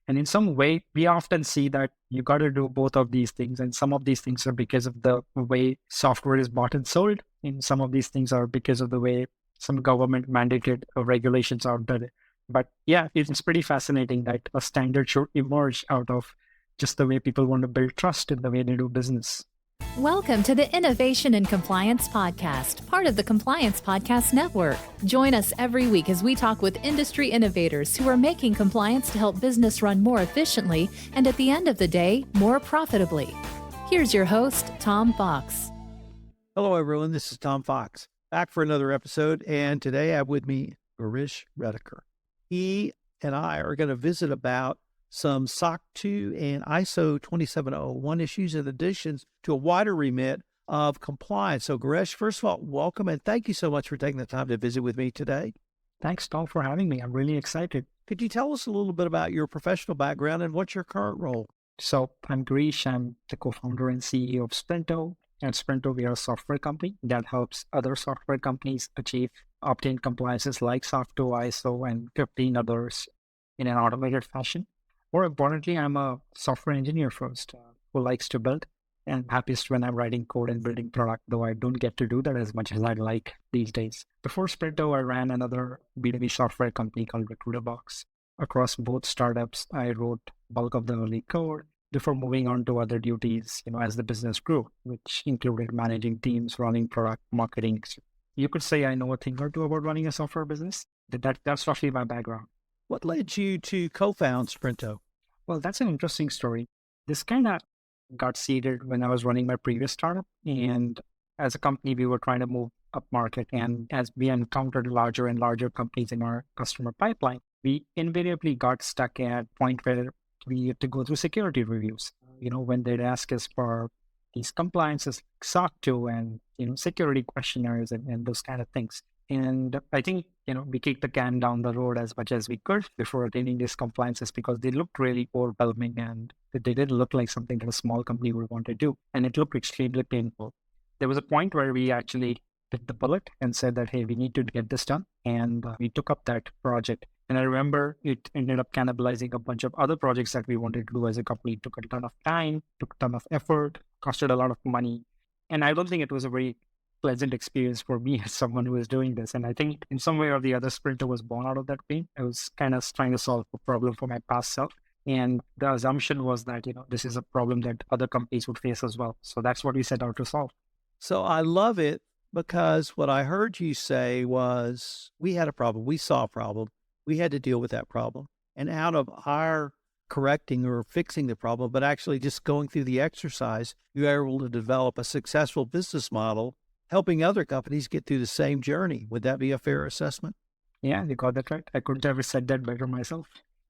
And in some way, we often see that you got to do both of these things. And some of these things are because of the way software is bought and sold. And some of these things are because of the way some government mandated regulations are done. But yeah, it's pretty fascinating that a standard should emerge out of just the way people want to build trust in the way they do business. Welcome to the Innovation and Compliance Podcast, part of the Compliance Podcast Network. Join us every week as we talk with industry innovators who are making compliance to help business run more efficiently and at the end of the day, more profitably. Here's your host, Tom Fox. Hello, everyone. This is Tom Fox, back for another episode. And today I have with me Girish Redekar. He and I are going to visit about some SOC 2 and ISO 27001 issues in addition to a wider remit of compliance. So, Girish, first of all, welcome and thank you so much for taking the time to visit with me today. Thanks, Tom, for having me. I'm really excited. Could you tell us a little bit about your professional background and what's your current role? So I'm Girish. I'm the co-founder and CEO of Sprinto. At Sprinto, we are a software company that helps other software companies obtain compliances like SOC 2, ISO, and 15 others in an automated fashion. More importantly, I'm a software engineer first who likes to build and happiest when I'm writing code and building product, though I don't get to do that as much as I'd like these days. Before Sprinto, I ran another B2B software company called Recruiterbox. Across both startups, I wrote bulk of the early code before moving on to other duties, as the business grew, which included managing teams, running product, marketing. You could say I know a thing or two about running a software business. That's roughly my background. What led you to co-found Sprinto? Well, that's an interesting story. This kind of got seeded when I was running my previous startup. And as a company, we were trying to move up market. And as we encountered larger and larger companies in our customer pipeline, we invariably got stuck at a point where we had to go through security reviews. When they'd ask us for these compliances, SOC 2 and, security questionnaires and those kind of things. And I think, we kicked the can down the road as much as we could before attaining these compliances because they looked really overwhelming and they didn't look like something that a small company would want to do. And it looked extremely painful. There was a point where we actually bit the bullet and said that, hey, we need to get this done. And we took up that project. And I remember it ended up cannibalizing a bunch of other projects that we wanted to do as a company. It took a ton of time, took a ton of effort, costed a lot of money. And I don't think it was a very pleasant experience for me as someone who was doing this. And I think in some way or the other, Sprinter was born out of that pain. I was kind of trying to solve a problem for my past self. And the assumption was that, this is a problem that other companies would face as well. So that's what we set out to solve. So I love it because what I heard you say was we had a problem. We saw a problem. We had to deal with that problem. And out of our correcting or fixing the problem, but actually just going through the exercise, you were able to develop a successful business model helping other companies get through the same journey. Would that be a fair assessment? Yeah, you got that right. I couldn't have said that better myself.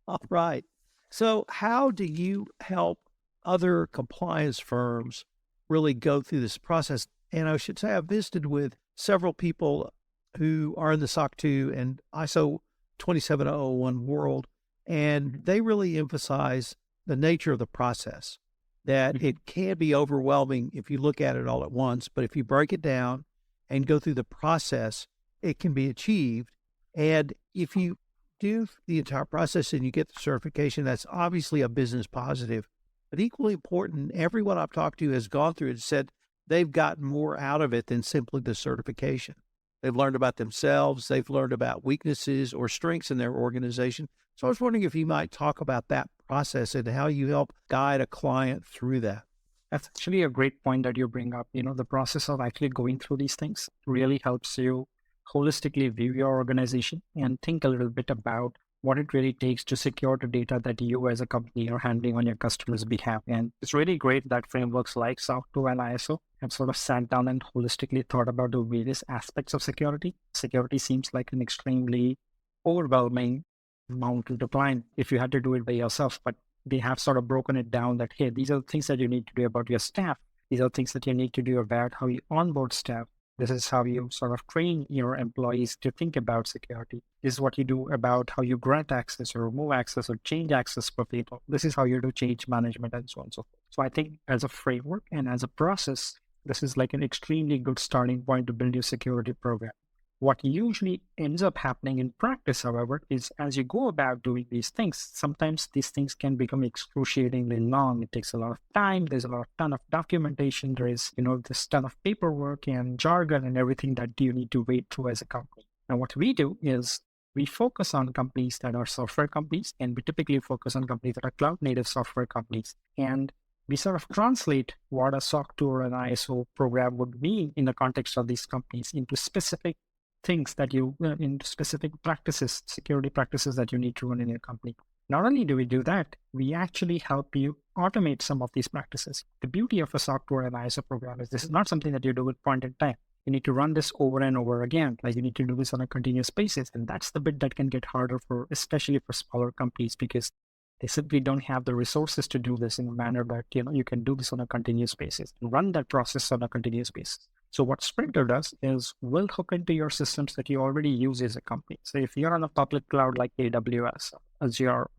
All right. So how do you help other compliance firms really go through this process? And I should say I've visited with several people who are in the SOC 2 and ISO 27001 world, and they really emphasize the nature of the process, that it can be overwhelming if you look at it all at once, but if you break it down and go through the process, it can be achieved. And if you do the entire process and you get the certification, that's obviously a business positive. But equally important, everyone I've talked to has gone through it and said they've gotten more out of it than simply the certification. They've learned about themselves. They've learned about weaknesses or strengths in their organization. So I was wondering if you might talk about that process and how you help guide a client through that. That's actually a great point that you bring up. The process of actually going through these things really helps you holistically view your organization and think a little bit about what it really takes to secure the data that you as a company are handling on your customers' behalf. And it's really great that frameworks like SOC 2 and ISO have sort of sat down and holistically thought about the various aspects of security. Security seems like an extremely overwhelming amount to define if you had to do it by yourself, but they have sort of broken it down that, hey, these are the things that you need to do about your staff. These are things that you need to do about how you onboard staff. This is how you sort of train your employees to think about security. This is what you do about how you grant access or remove access or change access for people. This is how you do change management and so on and so forth. So I think as a framework and as a process, this is like an extremely good starting point to build your security program. What usually ends up happening in practice, however, is as you go about doing these things, sometimes these things can become excruciatingly long. It takes a lot of time. There's a ton of documentation. There is, this ton of paperwork and jargon and everything that you need to wade through as a company. And what we do is we focus on companies that are software companies, and we typically focus on companies that are cloud native software companies. And we sort of translate what a SOC 2 or an ISO program would mean in the context of these companies into specific things that into specific practices, security practices that you need to run in your company. Not only do we do that, we actually help you automate some of these practices. The beauty of a SOC 2 or an ISO program is this is not something that you do at point in time. You need to run this over and over again. Like you need to do this on a continuous basis. And that's the bit that can get harder especially for smaller companies, because they simply don't have the resources to do this in a manner that, you can do this on a continuous basis and run that process on a continuous basis. So what Sprinto does is we'll hook into your systems that you already use as a company. So if you're on a public cloud like AWS, Azure,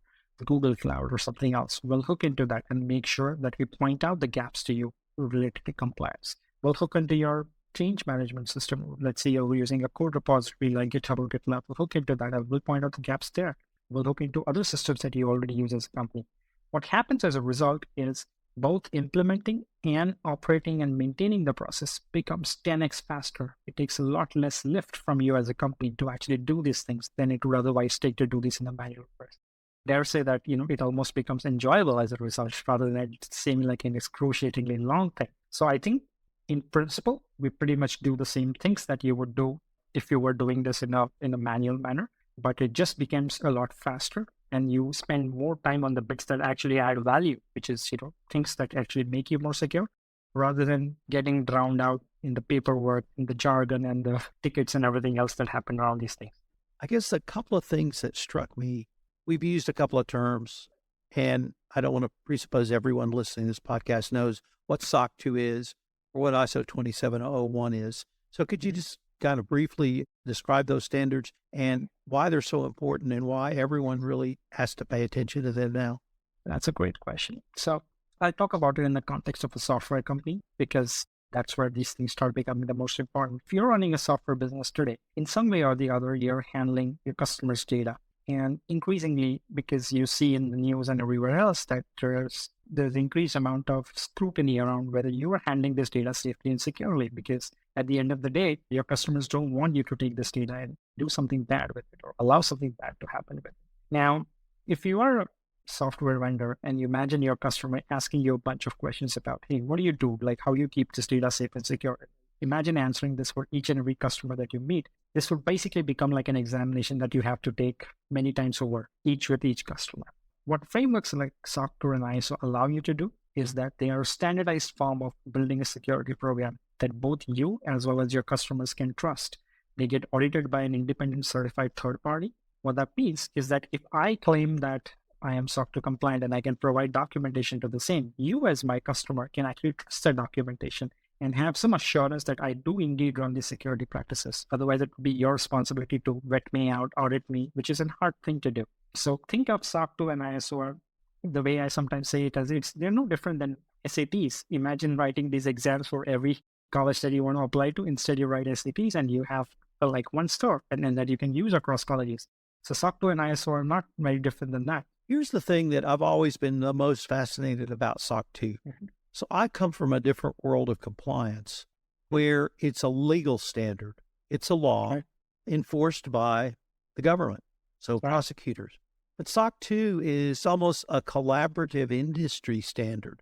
Google Cloud, or something else, we'll hook into that and make sure that we point out the gaps to you related to compliance. We'll hook into your change management system. Let's say you're using a code repository like GitHub or GitLab. We'll hook into that and we'll point out the gaps there. We'll look into other systems that you already use as a company. What happens as a result is both implementing and operating and maintaining the process becomes 10x faster. It takes a lot less lift from you as a company to actually do these things than it would otherwise take to do this in a manual process. Dare say that, it almost becomes enjoyable as a result rather than it seeming like an excruciatingly long thing. So I think in principle, we pretty much do the same things that you would do if you were doing this in a manual manner, but it just becomes a lot faster and you spend more time on the bits that actually add value, which is, things that actually make you more secure rather than getting drowned out in the paperwork, in the jargon and the tickets and everything else that happen around these things. I guess a couple of things that struck me, we've used a couple of terms, and I don't want to presuppose everyone listening to this podcast knows what SOC 2 is or what ISO 27001 is. So could you just kind of briefly describe those standards and why they're so important and why everyone really has to pay attention to them now? That's a great question. So I talk about it in the context of a software company because that's where these things start becoming the most important. If you're running a software business today, in some way or the other, you're handling your customers' data. And increasingly, because you see in the news and everywhere else that there's increased amount of scrutiny around whether you are handling this data safely and securely, because at the end of the day, your customers don't want you to take this data and do something bad with it or allow something bad to happen with it. Now, if you are a software vendor and you imagine your customer asking you a bunch of questions about, hey, what do you do? Like how you keep this data safe and secure? Imagine answering this for each and every customer that you meet. This would basically become like an examination that you have to take many times over, each with each customer. What frameworks like SOC 2 and ISO allow you to do is that they are a standardized form of building a security program that both you as well as your customers can trust. They get audited by an independent certified third party. What that means is that if I claim that I am SOC 2 compliant and I can provide documentation to the same, you as my customer can actually trust that documentation and have some assurance that I do indeed run these security practices. Otherwise, it would be your responsibility to vet me out, audit me, which is a hard thing to do. So think of SOC 2 and ISO, the way I sometimes say it, as they're no different than SATs. Imagine writing these exams for every college that you want to apply to. Instead, you write SATs and you have like one score and then that you can use across colleges. So SOC 2 and ISO are not very different than that. Here's the thing that I've always been the most fascinated about SOC 2. Mm-hmm. So I come from a different world of compliance where it's a legal standard. It's a law enforced by the government, so prosecutors. But SOC 2 is almost a collaborative industry standard,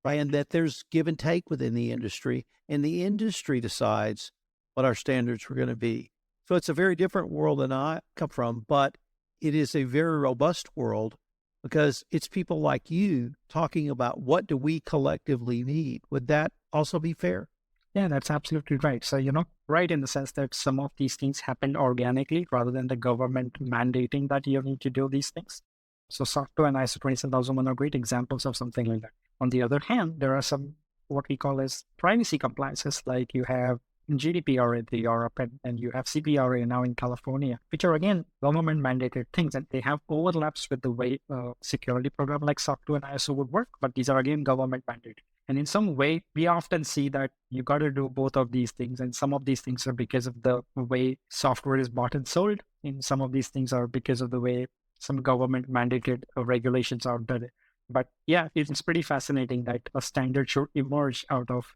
right? And that there's give and take within the industry, and the industry decides what our standards are going to be. So it's a very different world than I come from, but it is a very robust world because it's people like you talking about what do we collectively need. Would that also be fair? Yeah, that's absolutely right. So, right in the sense that some of these things happen organically rather than the government mandating that you need to do these things. So SOC 2 and ISO 27001 are great examples of something like that. On the other hand, there are some what we call as privacy compliances, like you have GDPR in Europe, and you have CPRA now in California, which are again government mandated things, and they have overlaps with the way security program like SOC 2 and ISO would work, but these are again government mandated. And in some way, we often see that you got to do both of these things, and some of these things are because of the way software is bought and sold, and some of these things are because of the way some government mandated regulations are done. But yeah, it's pretty fascinating that a standard should emerge out of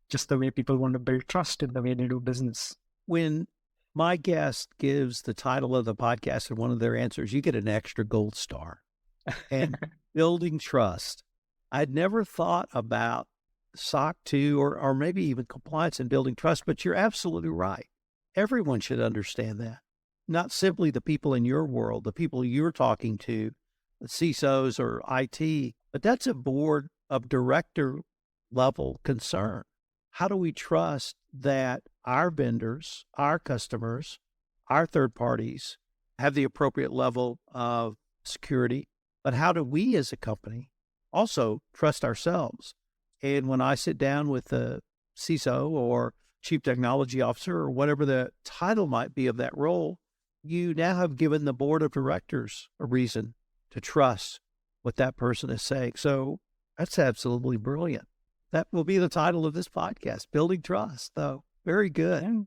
just the way people want to build trust in the way they do business. When my guest gives the title of the podcast in one of their answers, you get an extra gold star. And building trust. I'd never thought about SOC 2 or maybe even compliance and building trust, but you're absolutely right. Everyone should understand that. Not simply the people in your world, the people you're talking to, the CISOs or IT, but that's a board of director level concern. How do we trust that our vendors, our customers, our third parties have the appropriate level of security? But how do we as a company also trust ourselves? And when I sit down with the CISO or Chief Technology Officer or whatever the title might be of that role, you now have given the board of directors a reason to trust what that person is saying. So that's absolutely brilliant. That will be the title of this podcast, Building Trust, though. Very good. Yeah.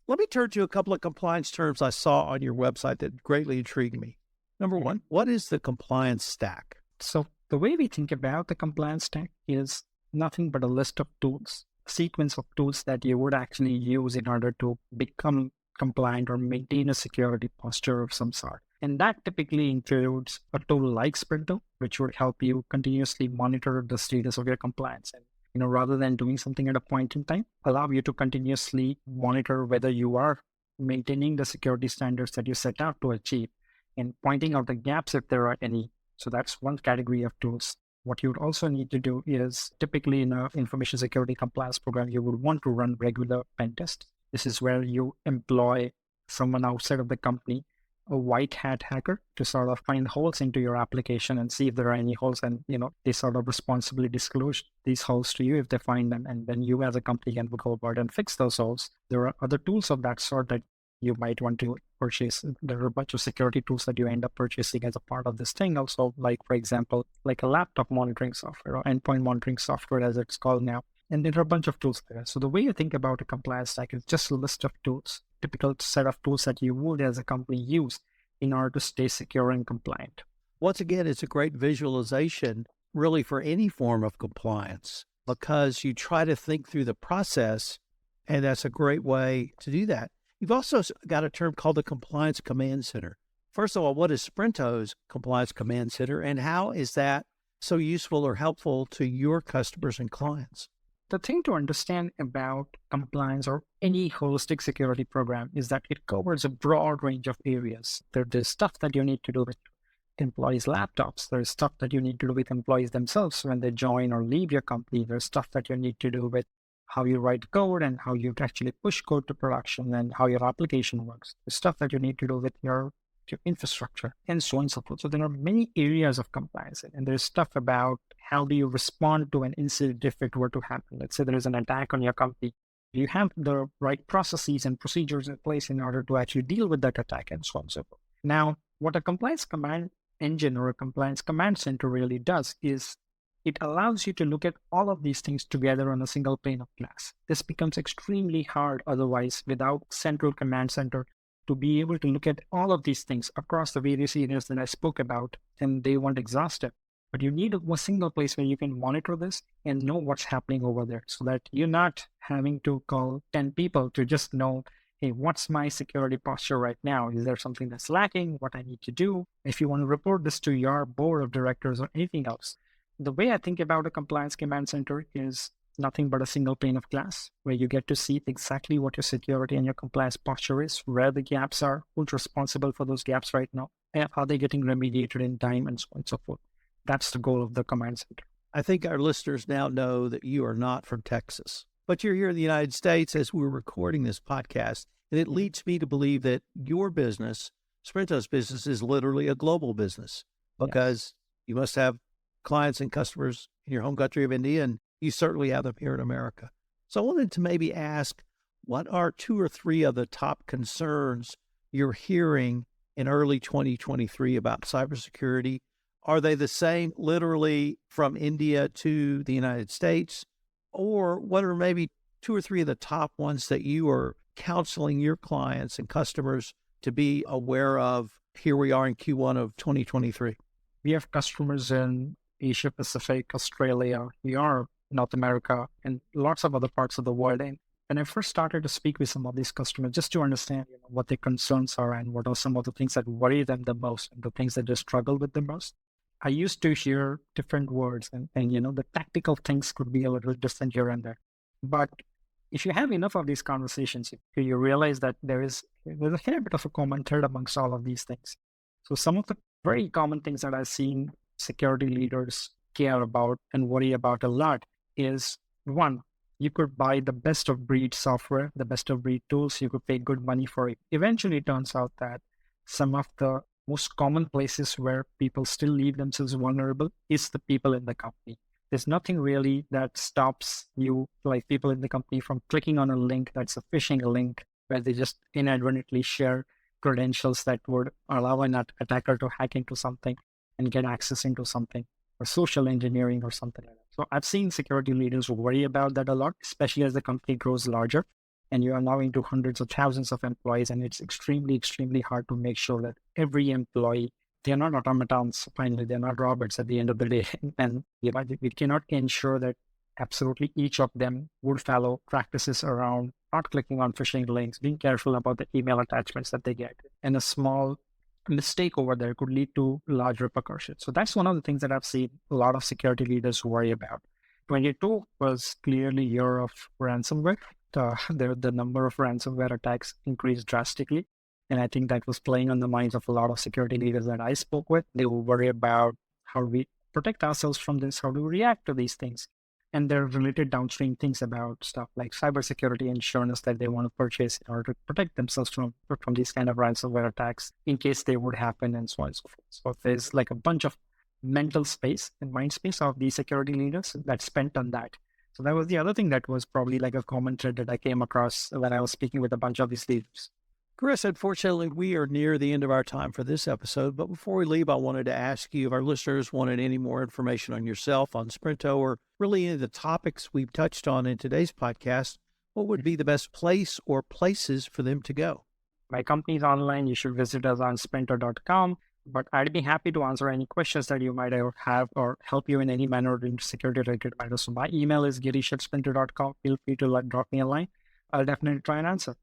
Let me turn to a couple of compliance terms I saw on your website that greatly intrigued me. Number one, what is the compliance stack? So the way we think about the compliance stack is nothing but a list of tools, a sequence of tools that you would actually use in order to become compliant or maintain a security posture of some sort. And that typically includes a tool like Sprinto, which would help you continuously monitor the status of your compliance. And rather than doing something at a point in time, allow you to continuously monitor whether you are maintaining the security standards that you set out to achieve and pointing out the gaps if there are any. So that's one category of tools. What you would also need to do is typically in an information security compliance program, you would want to run regular pen tests. This is where you employ someone outside of the company, a white hat hacker, to sort of find holes into your application and see if there are any holes. And, they sort of responsibly disclose these holes to you if they find them. And then you as a company can go about and fix those holes. There are other tools of that sort that you might want to purchase. There are a bunch of security tools that you end up purchasing as a part of this thing. Also, like, for example, like a laptop monitoring software or endpoint monitoring software, as it's called now. And there are a bunch of tools there. So the way you think about a compliance stack is just a list of tools, typical set of tools that you would as a company use in order to stay secure and compliant. Once again, it's a great visualization really for any form of compliance because you try to think through the process, and that's a great way to do that. You've also got a term called the Compliance Command Center. First of all, what is Sprinto's Compliance Command Center, and how is that so useful or helpful to your customers and clients? The thing to understand about compliance or any holistic security program is that it covers a broad range of areas. There's stuff that you need to do with employees' laptops. There's stuff that you need to do with employees themselves when they join or leave your company. There's stuff that you need to do with how you write code and how you actually push code to production and how your application works. There's stuff that you need to do with your infrastructure and so on and so forth. So there are many areas of compliance, and there's stuff about how do you respond to an incident if it were to happen. Let's say there is an attack on your company. You have the right processes and procedures in place in order to actually deal with that attack and so on and so forth. Now, what a compliance command engine or a compliance command center really does is it allows you to look at all of these things together on a single pane of glass. This becomes extremely hard otherwise without central command center to be able to look at all of these things across the various areas that I spoke about, and they weren't exhaustive. But you need a single place where you can monitor this and know what's happening over there so that you're not having to call 10 people to just know, hey, what's my security posture right now? Is there something that's lacking? What I need to do? If you want to report this to your board of directors or anything else. The way I think about a compliance command center is nothing but a single pane of glass where you get to see exactly what your security and your compliance posture is, where the gaps are, who's responsible for those gaps right now, and are they getting remediated in time, and so on and so forth. That's the goal of the command center. I think our listeners now know that you are not from Texas, but you're here in the United States as we're recording this podcast, and it leads me to believe that your business, Sprinto's business, is literally a global business because you must have clients and customers in your home country of India, and you certainly have them here in America. So I wanted to maybe ask, What are two or three of the top concerns you're hearing in early 2023 about cybersecurity? Are they the same literally from India to the United States? Or what are maybe two or three of the top ones that you are counseling your clients and customers to be aware of? Here we are in Q1 of 2023. We have customers in Asia Pacific, Australia, Europe, North America, and lots of other parts of the world. And when I first started to speak with some of these customers, just to understand what their concerns are and what are some of the things that worry them the most and the things that they struggle with the most, I used to hear different words and the tactical things could be a little different here and there. But if you have enough of these conversations, you realize that there's a fair bit of a common thread amongst all of these things. So some of the very common things that I've seen security leaders care about and worry about a lot is, one, you could buy the best of breed software, the best of breed tools, you could pay good money for it. Eventually, it turns out that some of the most common places where people still leave themselves vulnerable is the people in the company. There's nothing really that stops you, like people in the company, from clicking on a link that's a phishing link where they just inadvertently share credentials that would allow an attacker to hack into something and get access into something, or social engineering or something like that. So I've seen security leaders worry about that a lot, especially as the company grows larger and you are now into hundreds of thousands of employees, and it's extremely, extremely hard to make sure that every employee, they're not automatons, finally, they're not robots at the end of the day. And we cannot ensure that absolutely each of them would follow practices around not clicking on phishing links, being careful about the email attachments that they get. And a small mistake over there could lead to large repercussions. So that's one of the things that I've seen a lot of security leaders worry about. 22 was clearly year of ransomware. The number of ransomware attacks increased drastically. And I think that was playing on the minds of a lot of security leaders that I spoke with. They were worried about how do we protect ourselves from this, how do we react to these things. And there are related downstream things about stuff like cybersecurity insurance that they want to purchase in order to protect themselves from these kind of ransomware attacks in case they would happen, and so on and so forth. So there's like a bunch of mental space and mind space of these security leaders that spent on that. So that was the other thing that was probably like a common thread that I came across when I was speaking with a bunch of these leaders. Chris, unfortunately, we are near the end of our time for this episode, but before we leave, I wanted to ask you if our listeners wanted any more information on yourself, on Sprinto, or really any of the topics we've touched on in today's podcast, what would be the best place or places for them to go? My company's online. You should visit us on sprinto.com, but I'd be happy to answer any questions that you might have or help you in any manner in security-related matters. So my email is girish@sprinto.com. Feel free to drop me a line. I'll definitely try and answer.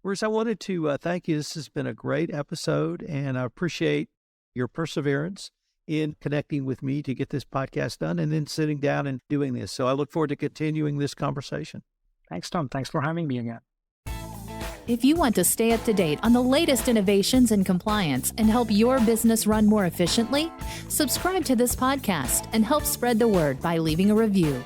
Bruce, I wanted to thank you. This has been a great episode, and I appreciate your perseverance in connecting with me to get this podcast done and then sitting down and doing this. So I look forward to continuing this conversation. Thanks, Tom. Thanks for having me again. If you want to stay up to date on the latest innovations in compliance and help your business run more efficiently, subscribe to this podcast and help spread the word by leaving a review.